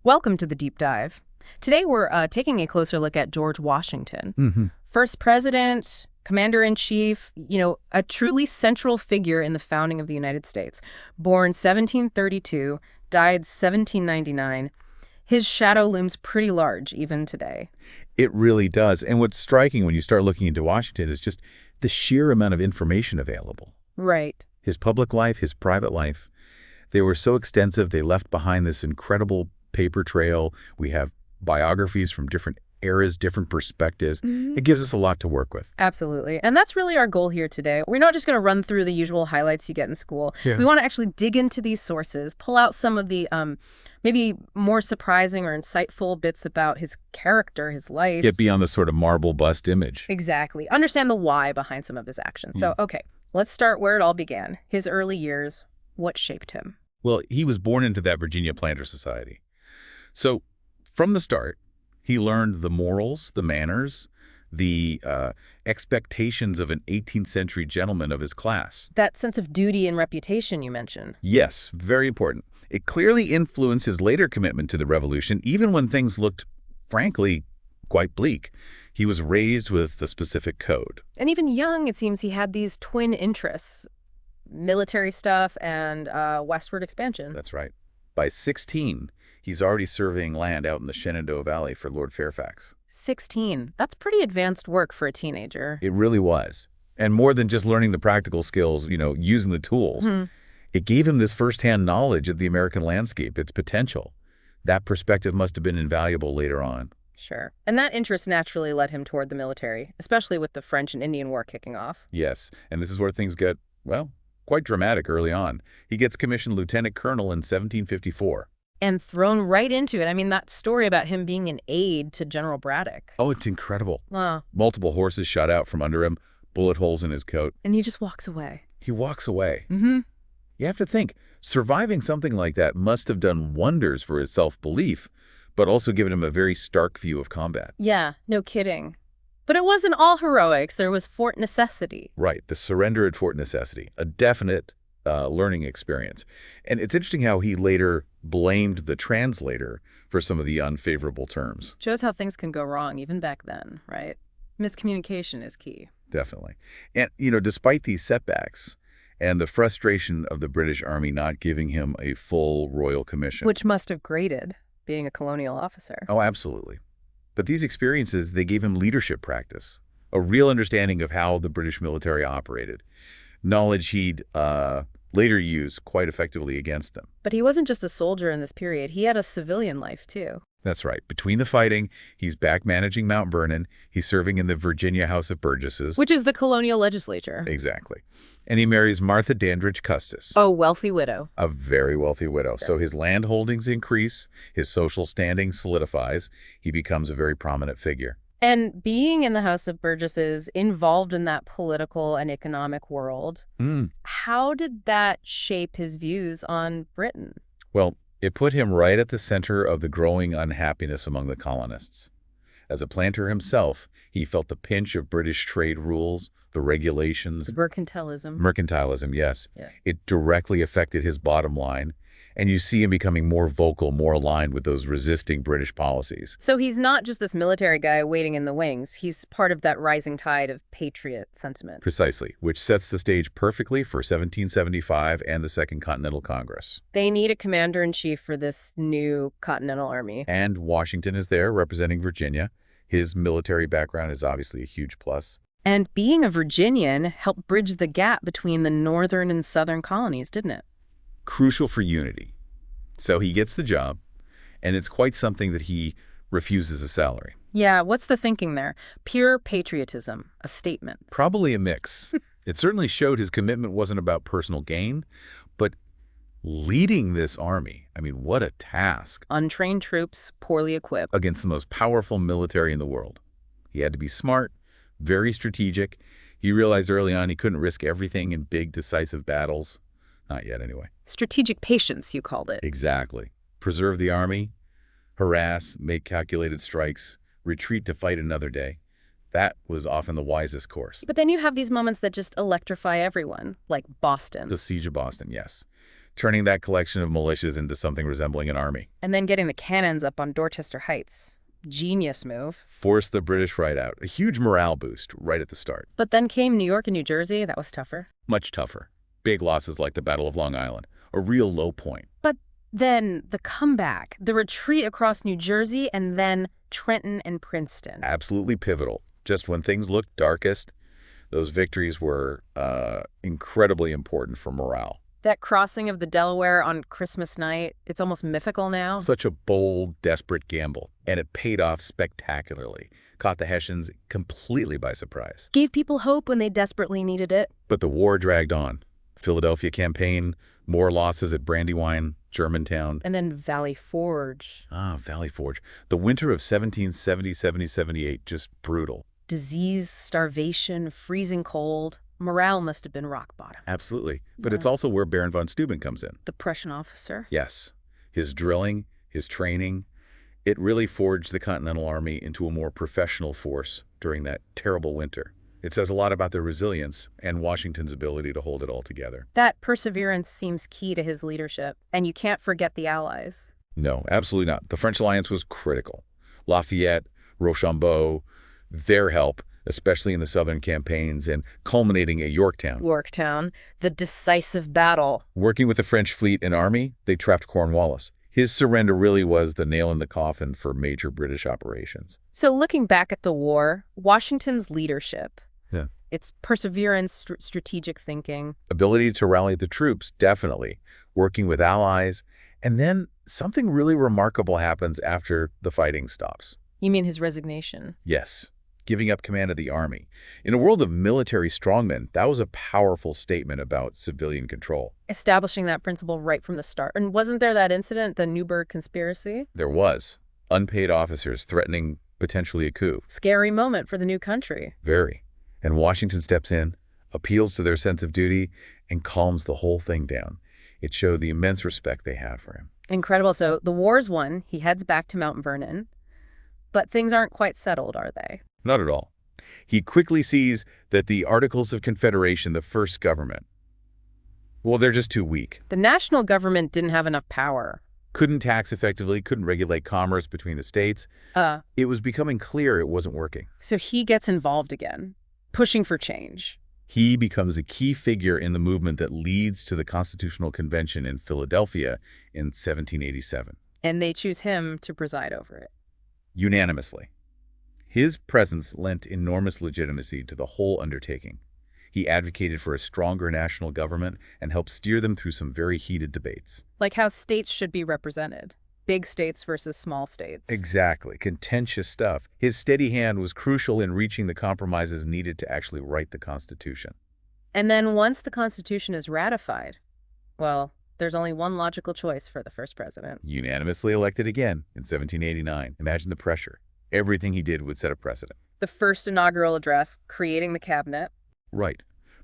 Welcome to the Deep Dive. Today we're taking a closer look at George Washington. Hmm. First president, commander-in-chief, a truly central figure in the founding of the United States. Born 1732, died 1799. His shadow looms pretty large even today. It really does. And what's striking when you start looking into Washington is just the sheer amount of information available. Right. His public life, his private life, they were so extensive. They left behind this incredible paper trail. We have biographies from different eras, different perspectives. It gives us a lot to work with. Absolutely. And that's really our goal here today. We're not just going to run through the usual highlights you get in school. Yeah. We want to actually dig into these sources, pull out some of the maybe more surprising or insightful bits about his character, his life. Get beyond the sort of marble bust image. Exactly. Understand the why behind some of his actions. So, okay, let's start where it all began. His early years, what shaped him? Well, he was born into that Virginia Planter Society. So from the start, he learned the morals, the manners, the expectations of an 18th century gentleman of his class. That sense of duty and reputation you mentioned. Yes, very important. It clearly influenced his later commitment to the revolution, even when things looked, frankly, quite bleak. He was raised with the specific code. And even young, it seems he had these twin interests, military stuff and westward expansion. That's right. By 16, he's already surveying land out in the Shenandoah Valley for Lord Fairfax. 16. That's pretty advanced work for a teenager. It really was. And more than just learning the practical skills, using the tools. It gave him this firsthand knowledge of the American landscape, its potential. That perspective must have been invaluable later on. Sure. And that interest naturally led him toward the military, especially with the French and Indian War kicking off. Yes, and this is where things get, well, quite dramatic early on. He gets commissioned lieutenant colonel in 1754. And thrown right into it. I mean, that story about him being an aide to General Braddock. Oh, it's incredible. Wow. Multiple horses shot out from under him, bullet holes in his coat. And he just walks away. He walks away. Mm-hmm. You have to think, surviving something like that must have done wonders for his self-belief, but also given him a very stark view of combat. Yeah, no kidding. But it wasn't all heroics. There was Fort Necessity. Right, the surrender at Fort Necessity, a definite learning experience. And it's interesting how he later blamed the translator for some of the unfavorable terms. Shows how things can go wrong even back then, right? Miscommunication is key. Definitely. And, despite these setbacks and the frustration of the British Army not giving him a full royal commission. Which must have grated, being a colonial officer. Oh, absolutely. But these experiences, they gave him leadership practice, a real understanding of how the British military operated, knowledge he'd later use quite effectively against them. But he wasn't just a soldier in this period. He had a civilian life, too. That's right. Between the fighting, he's back managing Mount Vernon. He's serving in the Virginia House of Burgesses. Which is the colonial legislature. Exactly. And he marries Martha Dandridge Custis. Oh, wealthy widow. A very wealthy widow. Sure. So his land holdings increase, his social standing solidifies. He becomes a very prominent figure. And being in the House of Burgesses, involved in that political and economic world, how did that shape his views on Britain? Well, it put him right at the center of the growing unhappiness among the colonists. As a planter himself, he felt the pinch of British trade rules, the regulations. Mercantilism. Mercantilism, yes. Yeah. It directly affected his bottom line. And you see him becoming more vocal, more aligned with those resisting British policies. So he's not just this military guy waiting in the wings. He's part of that rising tide of patriot sentiment. Precisely, which sets the stage perfectly for 1775 and the Second Continental Congress. They need a commander-in-chief for this new Continental Army. And Washington is there representing Virginia. His military background is obviously a huge plus. And being a Virginian helped bridge the gap between the northern and southern colonies, didn't it? Crucial for unity. So he gets the job, and it's quite something that he refuses a salary. Yeah, what's the thinking there? Pure patriotism, a statement. Probably a mix. It certainly showed his commitment wasn't about personal gain, but leading this army. I mean, what a task. Untrained troops, poorly equipped. Against the most powerful military in the world. He had to be smart, very strategic. He realized early on he couldn't risk everything in big, decisive battles. Not yet, anyway. Strategic patience, you called it. Exactly. Preserve the army, harass, make calculated strikes, retreat to fight another day. That was often the wisest course. But then you have these moments that just electrify everyone, like Boston. The Siege of Boston, yes. turning that collection of militias into something resembling an army. And then getting the cannons up on Dorchester Heights. Genius move. Forced the British right out. A huge morale boost right at the start. But then came New York and New Jersey. That was tougher. Much tougher. Big losses like the Battle of Long Island. A real low point. But then the comeback, the retreat across New Jersey, and then Trenton and Princeton. Absolutely pivotal. Just when things looked darkest, those victories were incredibly important for morale. That crossing of the Delaware on Christmas night, it's almost mythical now. Such a bold, desperate gamble, and it paid off spectacularly. Caught the Hessians completely by surprise. Gave people hope when they desperately needed it. But the war dragged on. Philadelphia campaign, more losses at Brandywine, Germantown. And then Valley Forge. Valley Forge. The winter of 1770, 78, just brutal. Disease, starvation, freezing cold. Morale must have been rock bottom. Absolutely. But it's also where Baron von Steuben comes in. The Prussian officer. Yes. His drilling, his training, it really forged the Continental Army into a more professional force during that terrible winter. It says a lot about their resilience and Washington's ability to hold it all together. That perseverance seems key to his leadership. And you can't forget the Allies. No, absolutely not. The French alliance was critical. Lafayette, Rochambeau, their help, especially in the southern campaigns, and culminating at Yorktown. Yorktown, the decisive battle. Working with the French fleet and army, they trapped Cornwallis. His surrender really was the nail in the coffin for major British operations. So looking back at the war, Washington's leadership, its perseverance, strategic thinking. Ability to rally the troops, definitely. Working with allies. And then something really remarkable happens after the fighting stops. You mean his resignation? Yes. Giving up command of the army. In a world of military strongmen, that was a powerful statement about civilian control. Establishing that principle right from the start. And wasn't there that incident, the Newburgh conspiracy? There was. Unpaid officers threatening potentially a coup. Scary moment for the new country. Very. And Washington steps in, appeals to their sense of duty, and calms the whole thing down. It showed the immense respect they had for him. Incredible. So the war's won. He heads back to Mount Vernon. But things aren't quite settled, are they? Not at all. He quickly sees that the Articles of Confederation, the first government, well, they're just too weak. The national government didn't have enough power. Couldn't tax effectively, couldn't regulate commerce between the states. It was becoming clear it wasn't working. So he gets involved again, pushing for change. He becomes a key figure in the movement that leads to the Constitutional Convention in Philadelphia in 1787. And they choose him to preside over it. Unanimously. His presence lent enormous legitimacy to the whole undertaking. He advocated for a stronger national government and helped steer them through some very heated debates. Like how states should be represented. Big states versus small states. Exactly. Contentious stuff. His steady hand was crucial in reaching the compromises needed to actually write the Constitution. And then once the Constitution is ratified, well, there's only one logical choice for the first president. Unanimously elected again in 1789. Imagine the pressure. Everything he did would set a precedent. The first inaugural address, creating the cabinet. Right.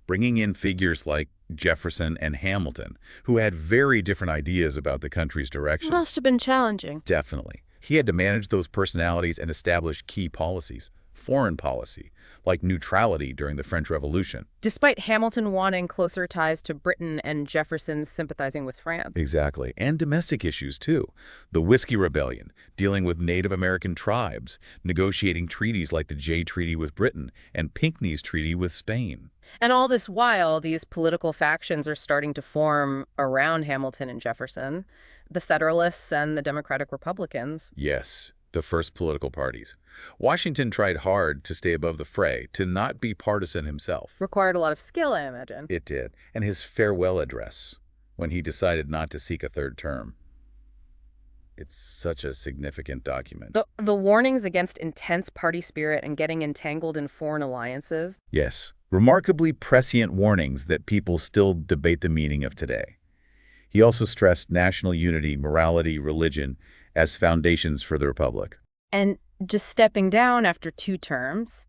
Bringing in figures like Jefferson and Hamilton, who had very different ideas about the country's direction. Must have been challenging. Definitely. He had to manage those personalities and establish key policies. Foreign policy, like neutrality during the French Revolution. Despite Hamilton wanting closer ties to Britain and Jefferson sympathizing with France. Exactly. And domestic issues, too. The Whiskey Rebellion, dealing with Native American tribes, negotiating treaties like the Jay Treaty with Britain and Pinckney's Treaty with Spain. And all this while, these political factions are starting to form around Hamilton and Jefferson, the Federalists and the Democratic Republicans. Yes. The first political parties. Washington tried hard to stay above the fray, to not be partisan himself. Required a lot of skill, I imagine. It did. And his farewell address, when he decided not to seek a third term. It's such a significant document. The warnings against intense party spirit and getting entangled in foreign alliances. Yes. Remarkably prescient warnings that people still debate the meaning of today. He also stressed national unity, morality, religion, as foundations for the Republic. And just stepping down after 2 terms,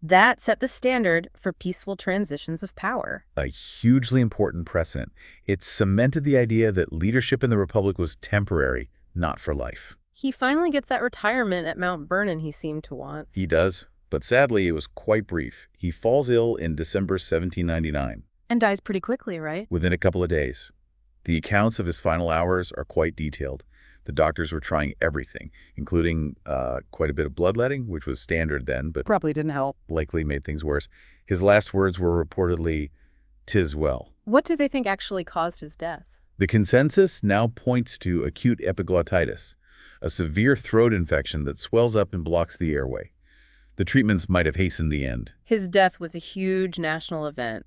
that set the standard for peaceful transitions of power. A hugely important precedent. It cemented the idea that leadership in the Republic was temporary, not for life. He finally gets that retirement at Mount Vernon he seemed to want. He does, but sadly it was quite brief. He falls ill in December 1799. And dies pretty quickly, right? Within a couple of days. The accounts of his final hours are quite detailed. The doctors were trying everything, including quite a bit of bloodletting, which was standard then, but Probably didn't help. likely made things worse. His last words were reportedly, "'Tis well." What do they think actually caused his death? The consensus now points to acute epiglottitis, a severe throat infection that swells up and blocks the airway. The treatments might have hastened the end. His death was a huge national event.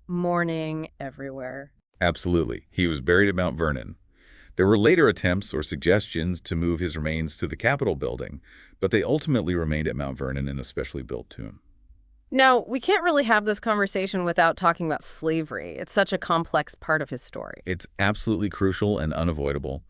Mourning everywhere. Absolutely. He was buried at Mount Vernon. There were later attempts or suggestions to move his remains to the Capitol building, but they ultimately remained at Mount Vernon in a specially built tomb. Now, we can't really have this conversation without talking about slavery. It's such a complex part of his story. It's absolutely crucial and unavoidable.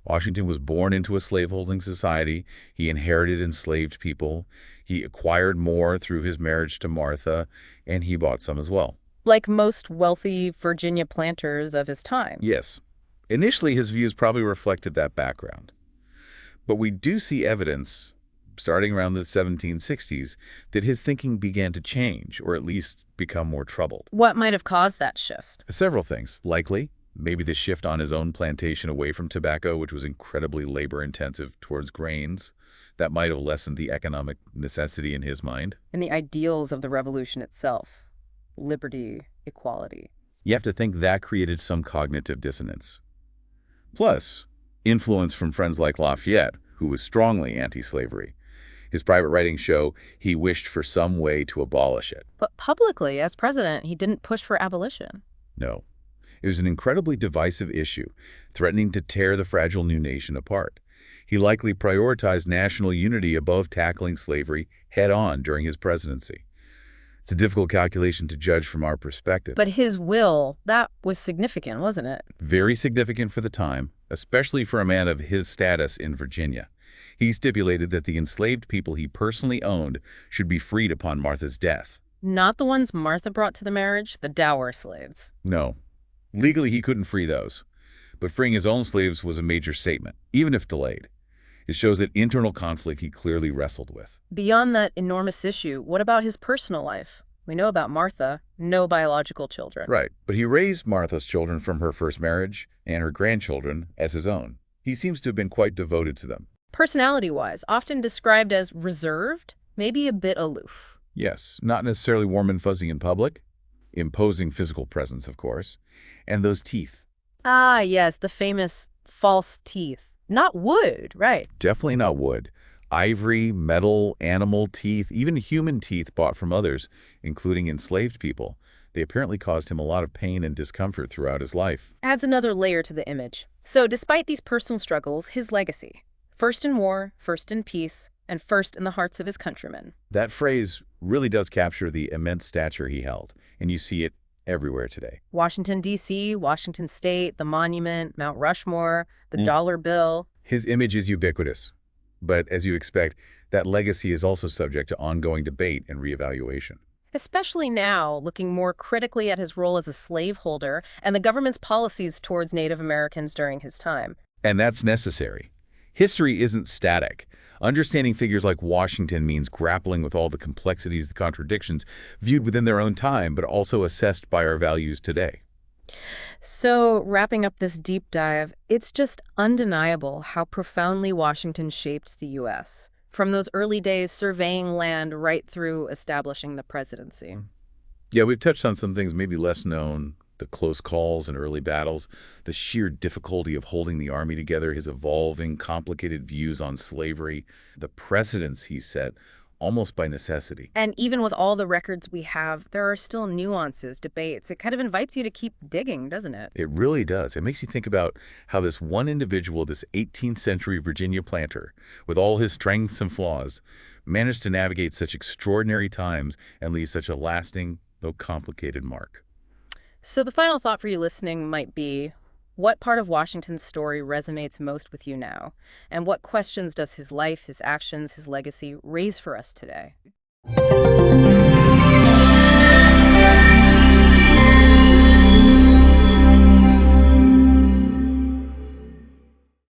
Washington was born into a slaveholding society. He inherited enslaved people. He acquired more through his marriage to Martha, and he bought some as well. Like most wealthy Virginia planters of his time. Yes. Initially, his views probably reflected that background. But we do see evidence, starting around the 1760s, that his thinking began to change, or at least become more troubled. What might have caused that shift? Several things. Likely, maybe the shift on his own plantation away from tobacco, which was incredibly labor-intensive, towards grains. That might have lessened the economic necessity in his mind. And the ideals of the revolution itself. Liberty, equality. You have to think that created some cognitive dissonance. Plus, influence from friends like Lafayette, who was strongly anti-slavery. His private writings show he wished for some way to abolish it. But publicly, as president, he didn't push for abolition. No. It was an incredibly divisive issue, threatening to tear the fragile new nation apart. He likely prioritized national unity above tackling slavery head-on during his presidency. It's a difficult calculation to judge from our perspective. But his will, that was significant, wasn't it? Very significant for the time, especially for a man of his status in Virginia. He stipulated that the enslaved people he personally owned should be freed upon Martha's death. Not the ones Martha brought to the marriage, the dower slaves. No. Legally, he couldn't free those. But freeing his own slaves was a major statement, even if delayed. It shows that internal conflict he clearly wrestled with. Beyond that enormous issue, what about his personal life? We know about Martha, no biological children. Right, but he raised Martha's children from her first marriage and her grandchildren as his own. He seems to have been quite devoted to them. Personality-wise, often described as reserved, maybe a bit aloof. Yes, not necessarily warm and fuzzy in public. Imposing physical presence, of course. And those teeth. Ah, yes, the famous false teeth. Not wood, right? Definitely not wood. Ivory, metal, animal teeth, even human teeth bought from others, including enslaved people. They apparently caused him a lot of pain and discomfort throughout his life. Adds another layer to the image. So despite these personal struggles, his legacy. First in war, first in peace, and first in the hearts of his countrymen. That phrase really does capture the immense stature he held, and you see it everywhere today. Washington, D.C., Washington State, the monument, Mount Rushmore, the dollar bill. His image is ubiquitous. But as you expect, that legacy is also subject to ongoing debate and reevaluation. Especially now, looking more critically at his role as a slaveholder and the government's policies towards Native Americans during his time. And that's necessary. History isn't static. Understanding figures like Washington means grappling with all the complexities, the contradictions, viewed within their own time, but also assessed by our values today. So, wrapping up this deep dive, it's just undeniable how profoundly Washington shaped the U.S., from those early days surveying land right through establishing the presidency. Yeah, we've touched on some things maybe less known, the close calls and early battles, the sheer difficulty of holding the army together, his evolving, complicated views on slavery, the precedents he set, almost by necessity. And even with all the records we have, there are still nuances, debates. It kind of invites you to keep digging, doesn't it? It really does. It makes you think about how this one individual, this 18th century Virginia planter, with all his strengths and flaws, managed to navigate such extraordinary times and leave such a lasting, though complicated mark. So the final thought for you listening might be, what part of Washington's story resonates most with you now? And what questions does his life, his actions, his legacy raise for us today?